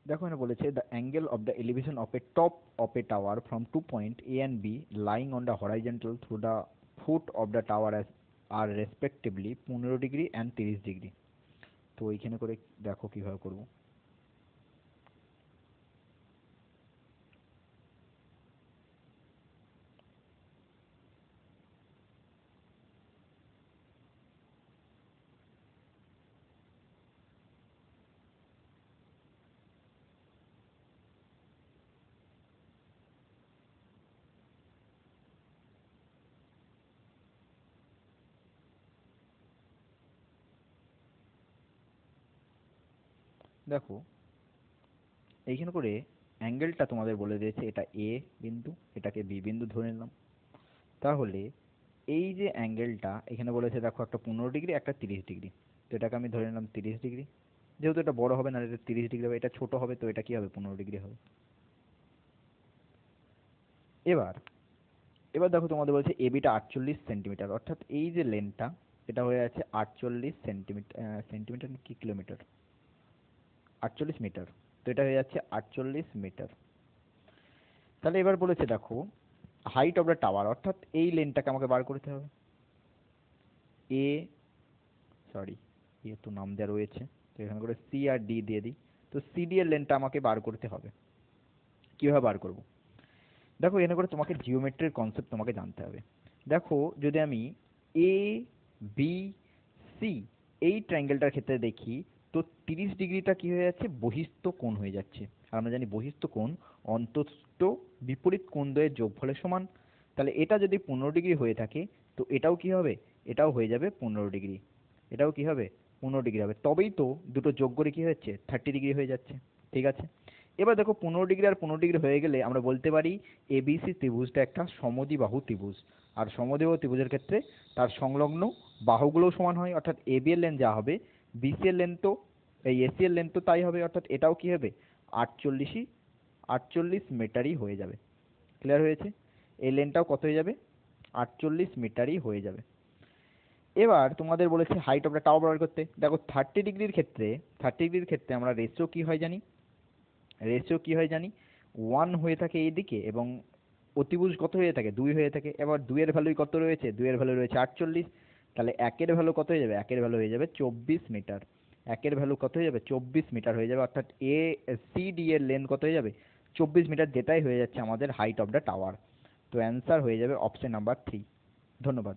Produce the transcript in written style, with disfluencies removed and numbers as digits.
দেখো এখানে বলেছে the angle of the elevation of a top of a tower from two point A and B lying on the horizontal through the foot of the tower are respectively 15 degree and 30 degree. তো এইখানে করে দেখো কিভাবে করবো। দেখো এইখানে করে অ্যাঙ্গেলটা তোমাদের বলে দিয়েছে, এটা এ বিন্দু, এটাকে বি বিন্দু ধরে নিলাম। তাহলে এই যে অ্যাঙ্গেলটা এখানে বলেছে দেখো একটা 15 ডিগ্রি একটা 30 ডিগ্রি, তো এটাকে আমি ধরে নিলাম 30 ডিগ্রি। যেহেতু এটা বড় হবে না, এটা 30 ডিগ্রি হবে, এটা ছোট হবে, তো এটা কি হবে 15 ডিগ্রি হবে। এবার এবার দেখো তোমাদের বলছে এবিটা 48 সেন্টিমিটার, অর্থাৎ এই যে লেনটা এটা হয়ে আছে 48 সেন্টিমিটার, সেন্টিমিটার কি কিলোমিটার, 48 মিটার। তো এটা হয়ে যাচ্ছে 48 মিটার। তাহলে এবার বলেছে দেখো হাইট অফ দ্য টাওয়ার, অর্থাৎ এই লেনটাকে আমাকে বার করতে হবে। এ সরি এ তো নাম দেওয়া রয়েছে, তো এখানে করে সি আর ডি দিয়ে দিই। তো সিডি এর লেনটা আমাকে বার করতে হবে। কিভাবে বার করব? দেখো এখানে করে তোমাকে জিওমেট্রির কনসেপ্ট তোমাকে জানতে হবে। দেখো যদি আমি এ বি সি এই ট্রায়াঙ্গেলটার ক্ষেত্রে দেখি, তো 30 ডিগ্রিটা কি হয়ে যাচ্ছে, বহিস্থ কোণ হয়ে যাচ্ছে। আর আমরা জানি বহিস্থ কোণ অন্তস্থ বিপরীত কোণ দ্বয়ের যোগফলের সমান। তাহলে এটা যদি 15 ডিগ্রি হয়ে থাকে, তো এটাও কি হবে, এটাও হয়ে যাবে 15 ডিগ্রি, এটাও কি হবে 15 ডিগ্রি হবে। তবেই তো দুটো যোগ করে কি হচ্ছে 30 ডিগ্রি হয়ে যাচ্ছে। ঠিক আছে, এবার দেখো 15 ডিগ্রি আর 15 ডিগ্রি হয়ে গেলে আমরা বলতে পারি এবিসি ত্রিভুজটা একটা সমদ্বিবাহু ত্রিভুজ। আর সমদ্বিবাহু ত্রিভুজের ক্ষেত্রে তার সংলগ্ন বাহুগুলোও সমান হয়, অর্থাৎ এবি এর লেন্থ যা হবে বিসি এর লেন্থ তো এই এসি এর লেন্থ তো তাই হবে, অর্থাৎ এটাও কি হবে 48 মিটারই হয়ে যাবে। ক্লিয়ার হয়েছে? এই লেন্থটাও কত হয়ে যাবে, 48 মিটারই হয়ে যাবে। এবার তোমাদের বলেছে হাইট অফ দ্য টাওয়ার বার করতে। দেখো 30 ডিগ্রির ক্ষেত্রে আমরা রেশিও কি হয় জানি, ওয়ান হয়ে থাকে এইদিকে, এবং অতিভুজ কত হয়ে থাকে, 2 হয়ে থাকে। এবার 2 এর ভ্যালু কত রয়েছে, 2 এর ভ্যালু রয়েছে 48। তাহলে একের ভ্যালু কত হয়ে যাবে, একের ভ্যালু হয়ে যাবে 24 মিটার। একের ভ্যালু কত হয়ে যাবে 24 মিটার হয়ে যাবে, অর্থাৎ এ সি ডি এর লেন্থ কত হয়ে যাবে 24 মিটার, যেটাই হয়ে যাচ্ছে আমাদের হাইট অফ দ্য টাওয়ার। তো অ্যান্সার হয়ে যাবে অপশন নাম্বার 3। ধন্যবাদ।